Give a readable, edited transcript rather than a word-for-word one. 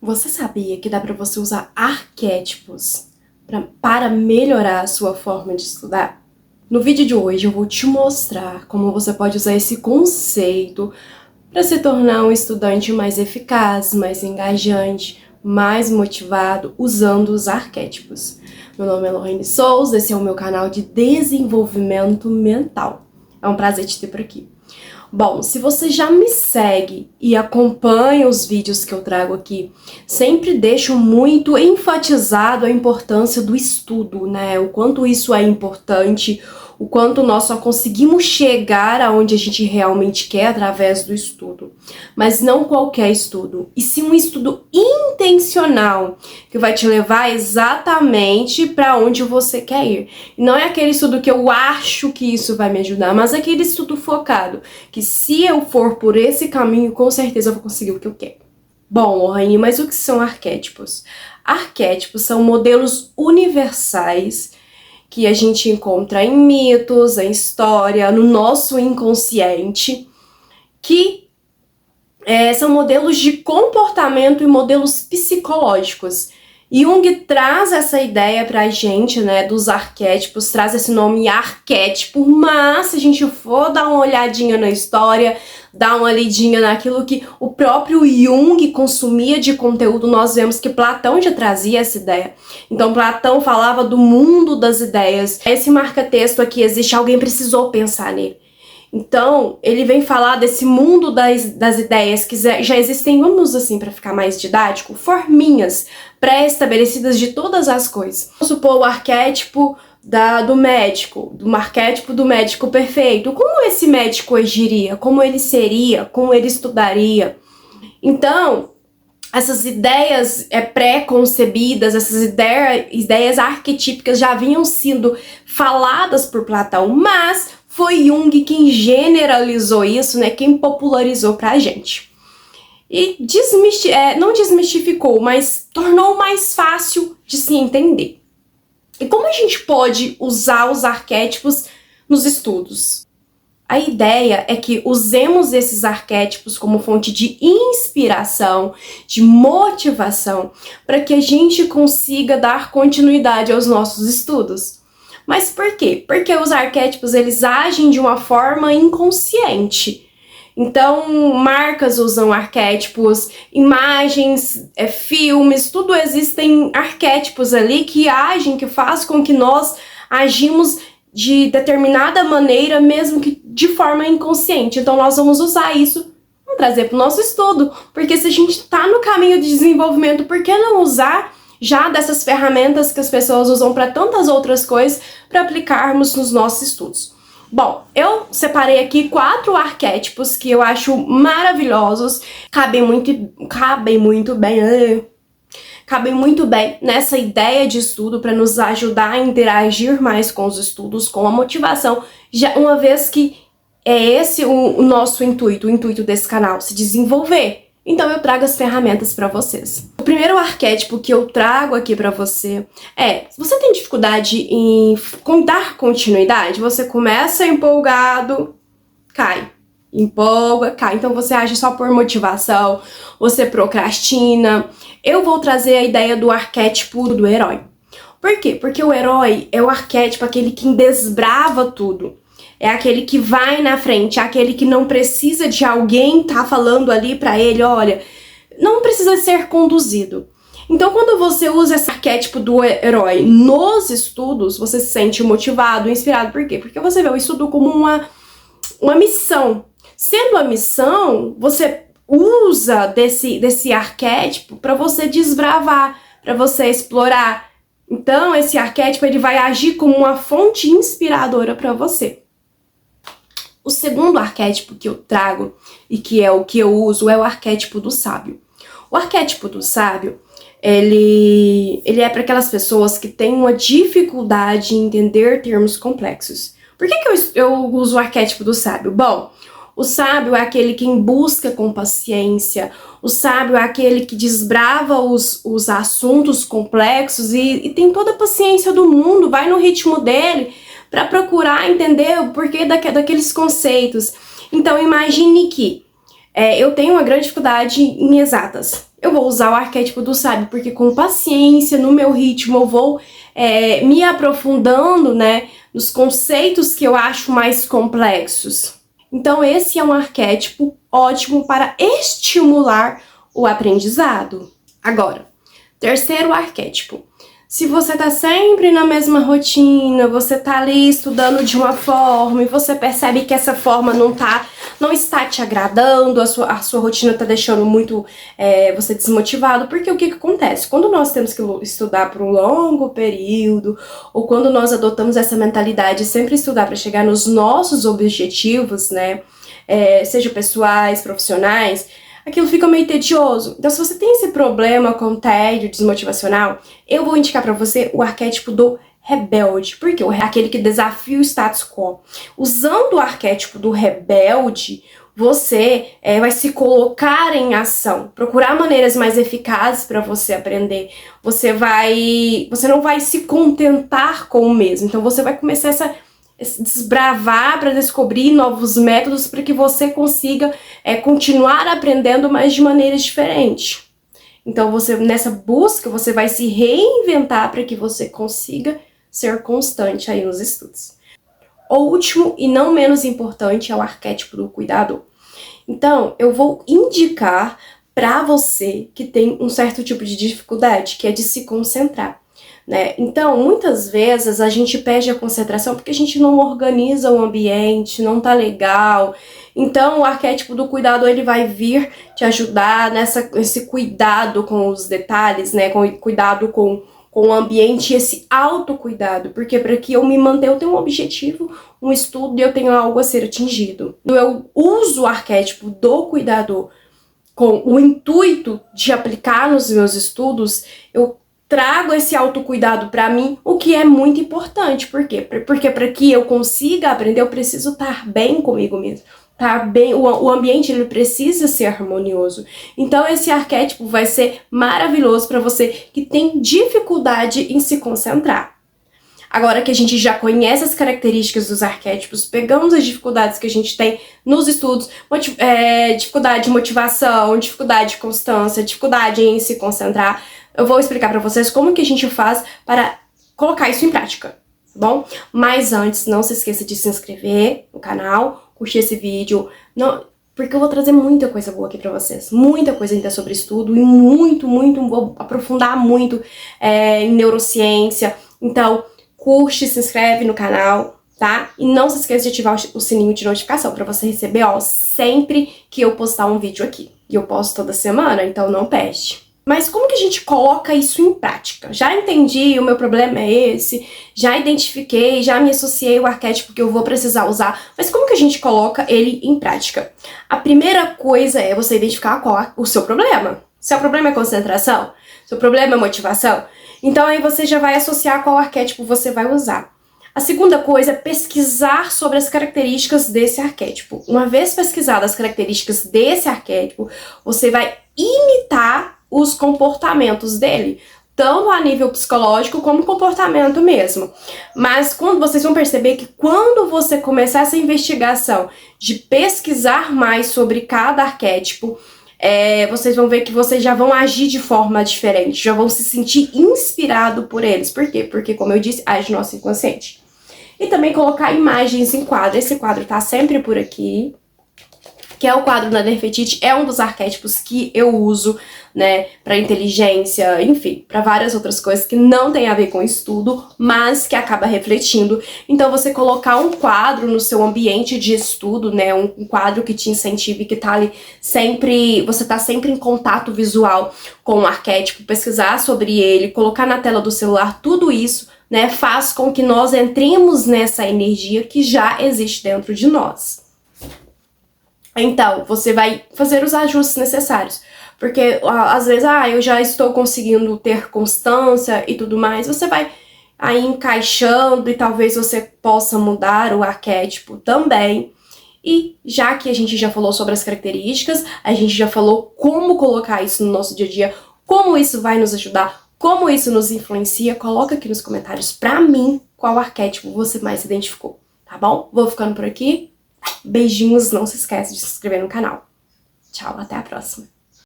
Você sabia que dá para você usar arquétipos para melhorar a sua forma de estudar? No vídeo de hoje eu vou te mostrar como você pode usar esse conceito para se tornar um estudante mais eficaz, mais engajante, mais motivado usando os arquétipos. Meu nome é Lorraine Souza, esse é o meu canal de desenvolvimento mental. É um prazer te ter por aqui. Bom, se você já me segue e acompanha os vídeos que eu trago aqui, sempre deixo muito enfatizado a importância do estudo, né? O quanto isso é importante, o quanto nós só conseguimos chegar aonde a gente realmente quer através do estudo. Mas não qualquer estudo, e sim um estudo intencional, que vai te levar exatamente para onde você quer ir. E não é aquele estudo que eu acho que isso vai me ajudar, mas aquele estudo focado, que se eu for por esse caminho, com certeza eu vou conseguir o que eu quero. Bom, Rainha, mas o que são arquétipos? Arquétipos são modelos universais que a gente encontra em mitos, em história, no nosso inconsciente, que são modelos de comportamento e modelos psicológicos. Jung traz essa ideia pra gente, né, dos arquétipos, traz esse nome arquétipo, mas se a gente for dar uma olhadinha na história, dar uma lidinha naquilo que o próprio Jung consumia de conteúdo, nós vemos que Platão já trazia essa ideia. Então Platão falava do mundo das ideias. Esse marca-texto aqui existe, alguém precisou pensar nele. Então, ele vem falar desse mundo das ideias que já existem, vamos assim, para ficar mais didático, forminhas pré-estabelecidas de todas as coisas. Vamos supor o arquétipo do médico, do arquétipo do médico perfeito. Como esse médico agiria? Como ele seria? Como ele estudaria? Então, essas ideias pré-concebidas, essas ideias arquetípicas já haviam sido faladas por Platão, mas foi Jung quem generalizou isso, né? Quem popularizou pra gente. E não desmistificou, mas tornou mais fácil de se entender. E como a gente pode usar os arquétipos nos estudos? A ideia é que usemos esses arquétipos como fonte de inspiração, de motivação, para que a gente consiga dar continuidade aos nossos estudos. Mas por quê? Porque os arquétipos, eles agem de uma forma inconsciente. Então, marcas usam arquétipos, imagens, filmes, tudo existem arquétipos ali que agem, que faz com que nós agimos de determinada maneira, mesmo que de forma inconsciente. Então, nós vamos usar isso, vamos trazer para o nosso estudo. Porque se a gente está no caminho de desenvolvimento, por que não usar já dessas ferramentas que as pessoas usam para tantas outras coisas, para aplicarmos nos nossos estudos? Bom, eu separei aqui 4 arquétipos que eu acho maravilhosos, cabem muito bem nessa ideia de estudo para nos ajudar a interagir mais com os estudos, com a motivação, já uma vez que é esse o nosso intuito, o intuito desse canal, se desenvolver. Então eu trago as ferramentas para vocês. O primeiro arquétipo que eu trago aqui para você você tem dificuldade em dar continuidade? Você começa empolgado, cai. Empolga, cai. Então você age só por motivação, você procrastina. Eu vou trazer a ideia do arquétipo do herói. Por quê? Porque o herói é o arquétipo, aquele que desbrava tudo. É aquele que vai na frente, é aquele que não precisa de alguém tá falando ali pra ele, olha, não precisa ser conduzido. Então, quando você usa esse arquétipo do herói nos estudos, você se sente motivado, inspirado. Por quê? Porque você vê o estudo como uma missão. Sendo a missão, você usa desse arquétipo para você desbravar, para você explorar. Então, esse arquétipo ele vai agir como uma fonte inspiradora para você. O segundo arquétipo que eu trago, e que é o que eu uso, é o arquétipo do sábio. O arquétipo do sábio, ele é para aquelas pessoas que têm uma dificuldade em entender termos complexos. Por que eu uso o arquétipo do sábio? Bom, o sábio é aquele que busca com paciência, o sábio é aquele que desbrava os assuntos complexos e tem toda a paciência do mundo, vai no ritmo dele, para procurar entender o porquê daqueles conceitos. Então imagine que eu tenho uma grande dificuldade em exatas. eu vou usar o arquétipo do sábio, porque com paciência, no meu ritmo, eu vou me aprofundando, né, nos conceitos que eu acho mais complexos. Então, esse é um arquétipo ótimo para estimular o aprendizado. Agora, terceiro arquétipo. Se você tá sempre na mesma rotina, você tá ali estudando de uma forma e você percebe que essa forma não está te agradando, a sua rotina tá deixando muito você desmotivado, porque o que acontece? Quando nós temos que estudar por um longo período, ou quando nós adotamos essa mentalidade de sempre estudar para chegar nos nossos objetivos, né, seja pessoais, profissionais, aquilo fica meio tedioso. Então, se você tem esse problema com tédio desmotivacional, eu vou indicar pra você o arquétipo do rebelde. Por quê? Aquele que desafia o status quo. Usando o arquétipo do rebelde, você vai se colocar em ação, procurar maneiras mais eficazes para você aprender. Você não vai se contentar com o mesmo. Então, você vai começar desbravar para descobrir novos métodos para que você consiga continuar aprendendo, mas de maneiras diferentes. Então, nessa busca, você vai se reinventar para que você consiga ser constante aí nos estudos. O último e não menos importante é o arquétipo do cuidador. Então, eu vou indicar para você que tem um certo tipo de dificuldade, que é de se concentrar. Né? Então, muitas vezes a gente perde a concentração porque a gente não organiza o ambiente, não tá legal. Então, o arquétipo do cuidador, ele vai vir te ajudar nesse cuidado com os detalhes, né? Com cuidado com o ambiente e esse autocuidado. Porque para que eu me mantenha, eu tenho um objetivo, um estudo e eu tenho algo a ser atingido. Eu uso o arquétipo do cuidador com o intuito de aplicar nos meus estudos, eu trago esse autocuidado para mim, o que é muito importante. Por quê? Porque para que eu consiga aprender, eu preciso estar bem comigo mesmo. Estar bem, o ambiente ele precisa ser harmonioso. Então esse arquétipo vai ser maravilhoso para você que tem dificuldade em se concentrar. Agora que a gente já conhece as características dos arquétipos, pegamos as dificuldades que a gente tem nos estudos, dificuldade de motivação, dificuldade de constância, dificuldade em se concentrar, eu vou explicar pra vocês como que a gente faz para colocar isso em prática, tá bom? Mas antes, não se esqueça de se inscrever no canal, curtir esse vídeo, porque eu vou trazer muita coisa boa aqui pra vocês, muita coisa ainda sobre estudo e vou aprofundar muito em neurociência. Então, curte, se inscreve no canal, tá? E não se esqueça de ativar o sininho de notificação pra você receber, sempre que eu postar um vídeo aqui. E eu posto toda semana, então não perde. Mas como que a gente coloca isso em prática? Já entendi, o meu problema é esse, já identifiquei, já me associei ao arquétipo que eu vou precisar usar, mas como que a gente coloca ele em prática? A primeira coisa é você identificar qual é o seu problema. Seu problema é concentração? Seu problema é motivação? Então aí você já vai associar qual arquétipo você vai usar. A segunda coisa é pesquisar sobre as características desse arquétipo. Uma vez pesquisadas as características desse arquétipo, você vai imitar os comportamentos dele, tanto a nível psicológico como comportamento mesmo. Mas quando vocês vão perceber que quando você começar essa investigação de pesquisar mais sobre cada arquétipo, vocês vão ver que vocês já vão agir de forma diferente, já vão se sentir inspirado por eles. Por quê? Porque, como eu disse, age no nosso inconsciente. E também colocar imagens em quadro. Esse quadro tá sempre por aqui, que é o quadro da Nefertiti, é um dos arquétipos que eu uso, né, para inteligência, enfim, para várias outras coisas que não tem a ver com estudo, mas que acaba refletindo. Então você colocar um quadro no seu ambiente de estudo, né, um quadro que te incentive, que tá ali sempre, você tá sempre em contato visual com o arquétipo, pesquisar sobre ele, colocar na tela do celular, tudo isso, né, faz com que nós entremos nessa energia que já existe dentro de nós. Então, você vai fazer os ajustes necessários. Porque, às vezes, eu já estou conseguindo ter constância e tudo mais. Você vai aí encaixando e talvez você possa mudar o arquétipo também. E já que a gente já falou sobre as características, a gente já falou como colocar isso no nosso dia a dia, como isso vai nos ajudar, como isso nos influencia, coloca aqui nos comentários pra mim qual arquétipo você mais se identificou, tá bom? Vou ficando por aqui. Beijinhos, não se esquece de se inscrever no canal. Tchau, até a próxima.